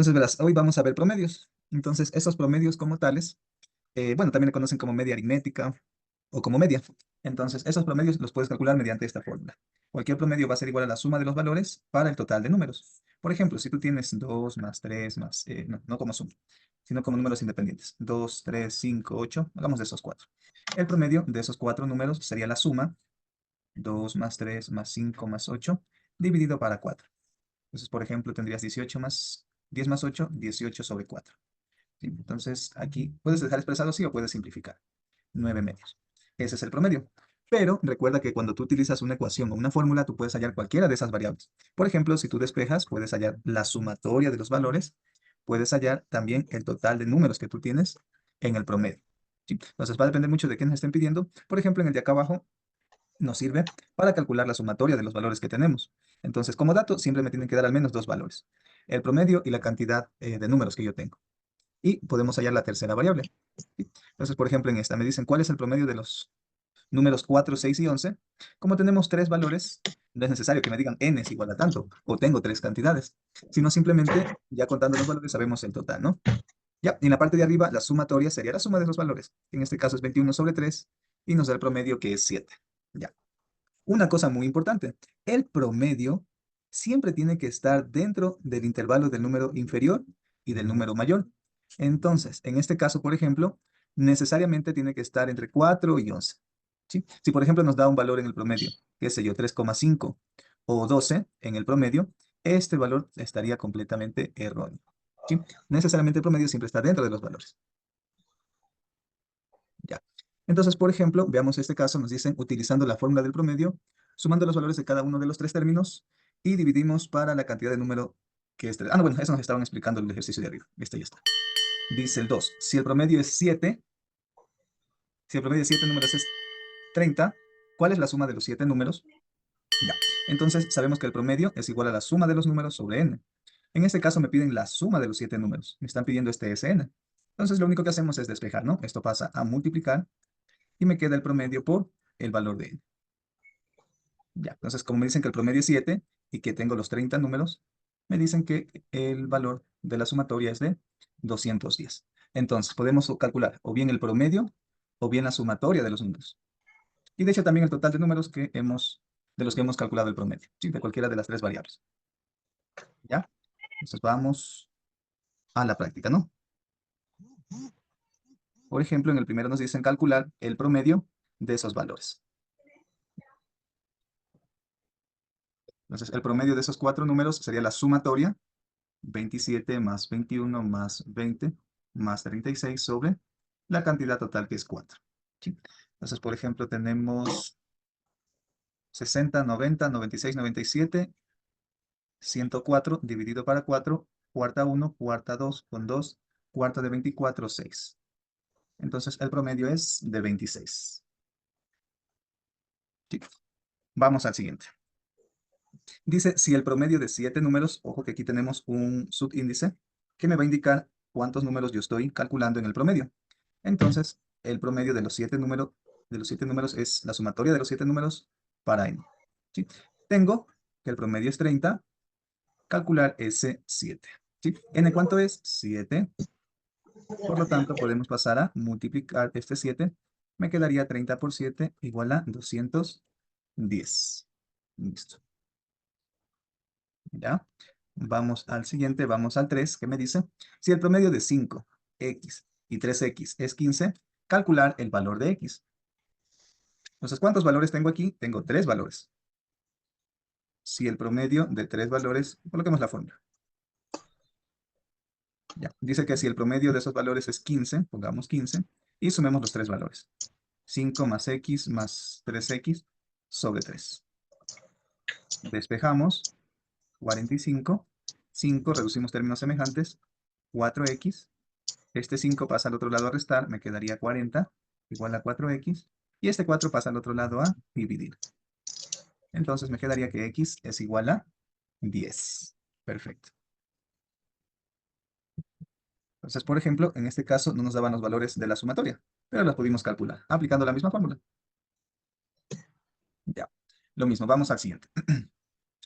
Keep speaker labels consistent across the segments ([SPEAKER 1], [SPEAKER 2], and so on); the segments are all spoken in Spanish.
[SPEAKER 1] Entonces, verás, hoy vamos a ver promedios. Entonces, estos promedios como tales, bueno, también le conocen como media aritmética o como media. Entonces, esos promedios los puedes calcular mediante esta fórmula. Cualquier promedio va a ser igual a la suma de los valores para el total de números. Por ejemplo, si tú tienes 2 más 3 más, no como suma, sino como números independientes. 2, 3, 5, 8, hagamos de esos 4. El promedio de esos 4 números sería la suma, 2 más 3 más 5 más 8, dividido para 4. Entonces, por ejemplo, tendrías 18 más 10 más 8, 18 sobre 4. ¿Sí? Entonces, aquí puedes dejar expresado así o puedes simplificar. 9 medios. Ese es el promedio. Pero recuerda que cuando tú utilizas una ecuación o una fórmula, tú puedes hallar cualquiera de esas variables. Por ejemplo, si tú despejas, puedes hallar la sumatoria de los valores, puedes hallar también el total de números que tú tienes en el promedio. ¿Sí? Entonces, va a depender mucho de qué nos estén pidiendo. Por ejemplo, en el de acá abajo, nos sirve para calcular la sumatoria de los valores que tenemos. Entonces, como dato, siempre me tienen que dar al menos dos valores, el promedio y la cantidad de números que yo tengo. Y podemos hallar la tercera variable. ¿Sí? Entonces, por ejemplo, en esta me dicen cuál es el promedio de los números 4, 6 y 11. Como tenemos tres valores, no es necesario que me digan n es igual a tanto, o tengo tres cantidades, sino simplemente, ya contando los valores, sabemos el total, ¿no? Ya, y en la parte de arriba, la sumatoria sería la suma de los valores. En este caso es 21 sobre 3 y nos da el promedio que es 7. Ya. Una cosa muy importante, el promedio siempre tiene que estar dentro del intervalo del número inferior y del número mayor. Entonces, en este caso, por ejemplo, necesariamente tiene que estar entre 4 y 11. ¿Sí? Si, por ejemplo, nos da un valor en el promedio, qué sé yo, 3,5 o 12 en el promedio, este valor estaría completamente erróneo. ¿Sí? Necesariamente el promedio siempre está dentro de los valores. Ya. Entonces, por ejemplo, veamos este caso, nos dicen utilizando la fórmula del promedio, sumando los valores de cada uno de los tres términos y dividimos para la cantidad de número que es 3. Ah, no, bueno, eso nos estaban explicando en el ejercicio de arriba. Este ya está. Dice el 2. Si el promedio es 7, si el promedio de 7 números es 30, ¿cuál es la suma de los 7 números? Ya. Entonces, sabemos que el promedio es igual a la suma de los números sobre n. En este caso me piden la suma de los 7 números. Me están pidiendo este Sn. Entonces, lo único que hacemos es despejar, ¿no? Esto pasa a multiplicar y me queda el promedio por el valor de n. Ya, entonces como me dicen que el promedio es 7 y que tengo los 30 números, me dicen que el valor de la sumatoria es de 210. Entonces podemos calcular o bien el promedio o bien la sumatoria de los números. Y de hecho también el total de números de los que hemos calculado el promedio, ¿sí? De cualquiera de las tres variables. ¿Ya? Entonces vamos a la práctica, ¿no? Por ejemplo, en el primero nos dicen calcular el promedio de esos valores. Entonces, el promedio de esos cuatro números sería la sumatoria, 27 más 21 más 20 más 36 sobre la cantidad total que es 4. ¿Sí? Entonces, por ejemplo, tenemos 60, 90, 96, 97, 104 dividido para 4, cuarta 1, cuarta 2 con 2, cuarta de 24, 6. Entonces, el promedio es de 26. ¿Sí? Vamos al siguiente. Dice, si el promedio de 7 números, ojo que aquí tenemos un subíndice, que me va a indicar cuántos números yo estoy calculando en el promedio. Entonces, el promedio de los 7 números es la sumatoria de los 7 números para n. ¿Sí? Tengo que el promedio es 30, calcular ese 7. ¿Sí? ¿N cuánto es? 7. Por lo tanto, podemos pasar a multiplicar este 7. Me quedaría 30 por 7 igual a 210. Listo. ¿Ya? Vamos al siguiente, vamos al 3, que me dice, si el promedio de 5x y 3x es 15, calcular el valor de x. Entonces, ¿cuántos valores tengo aquí? Tengo tres valores. Si el promedio de tres valores, coloquemos la fórmula. Ya. Dice que si el promedio de esos valores es 15, pongamos 15, y sumemos los tres valores. 5 más x más 3x sobre 3. Despejamos, 45, 5, reducimos términos semejantes, 4x. Este 5 pasa al otro lado a restar, me quedaría 40 igual a 4x. Y este 4 pasa al otro lado a dividir. Entonces me quedaría que x es igual a 10. Perfecto. Entonces, por ejemplo, en este caso no nos daban los valores de la sumatoria, pero las pudimos calcular aplicando la misma fórmula. Ya. Lo mismo, vamos al siguiente.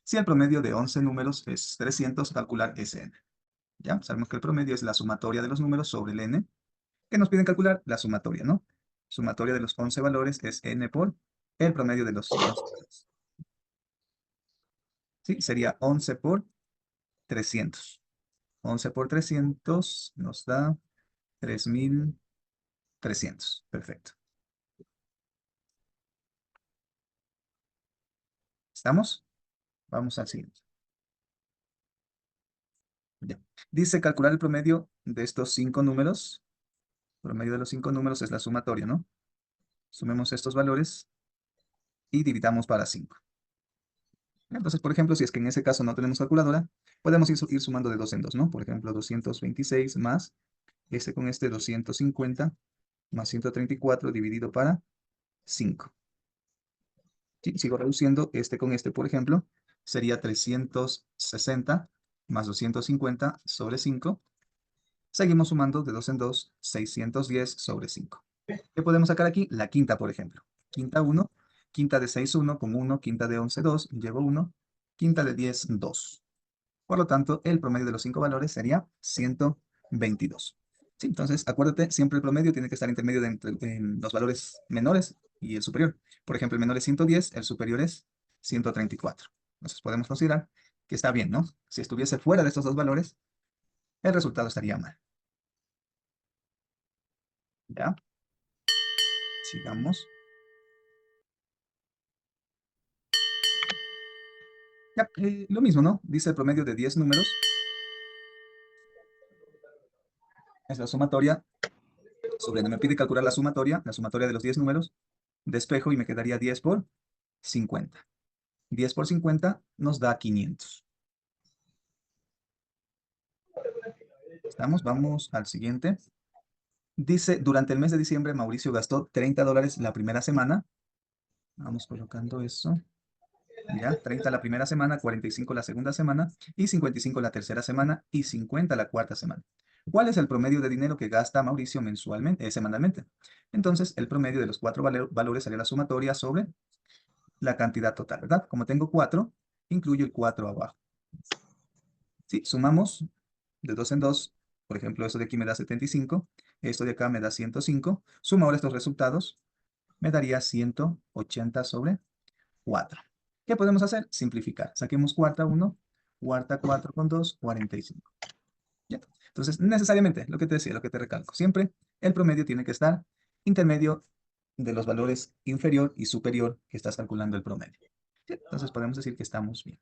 [SPEAKER 1] Si el promedio de 11 números es 300, calcular Sn. ¿Ya? Sabemos que el promedio es la sumatoria de los números sobre el n, que nos piden calcular la sumatoria, ¿no? Sumatoria de los 11 valores es n por el promedio de los 11 valores. ¿Sí? Sería 11 por 300. 11 por 300 nos da 3300. Perfecto. ¿Estamos? Vamos al siguiente. Ya. Dice calcular el promedio de estos 5 números. Promedio de los 5 números es la sumatoria, ¿no? Sumemos estos valores y dividamos para 5. Entonces, por ejemplo, si es que en ese caso no tenemos calculadora, podemos ir sumando de dos en dos, ¿no? Por ejemplo, 226 más este con este 250 más 134 dividido para 5. ¿Sí? Sigo reduciendo este con este, por ejemplo, sería 360 más 250 sobre 5. Seguimos sumando de dos en dos, 610 sobre 5. ¿Qué podemos sacar aquí? La quinta, por ejemplo. Quinta 1, quinta de 6 1 con 1, quinta de 11 2, llevo 1, quinta de 10 2. Por lo tanto, el promedio de los 5 valores sería 122. ¿Sí? Entonces, acuérdate, siempre el promedio tiene que estar intermedio en los valores menores y el superior. Por ejemplo, el menor es 110, el superior es 134. Entonces, podemos considerar que está bien, ¿no? Si estuviese fuera de estos dos valores, el resultado estaría mal. ¿Ya? Sigamos. Ya, lo mismo, ¿no? Dice el promedio de 10 números. Es la sumatoria sobre, me pide calcular la sumatoria de los 10 números. Despejo y me quedaría 10 por 50. 10 por 50 nos da 500. ¿Estamos? Vamos al siguiente. Dice, durante el mes de diciembre, Mauricio gastó $30 la primera semana. Vamos colocando eso. Ya, 30 la primera semana, 45 la segunda semana, y 55 la tercera semana, y 50 la cuarta semana. ¿Cuál es el promedio de dinero que gasta Mauricio mensualmente, semanalmente? Entonces, el promedio de los cuatro valores sería la sumatoria sobre la cantidad total, ¿verdad? Como tengo 4, incluyo el 4 abajo. Sí, sumamos de dos en dos. Por ejemplo, esto de aquí me da 75, esto de acá me da 105. Sumo ahora estos resultados, me daría 180 sobre 4. ¿Qué podemos hacer? Simplificar. Saquemos cuarta 1, cuarta 4 con 2, 45. ¿Ya? Entonces, necesariamente, lo que te decía, lo que te recalco, siempre el promedio tiene que estar intermedio de los valores inferior y superior que estás calculando el promedio. ¿Sí? Entonces, podemos decir que estamos bien.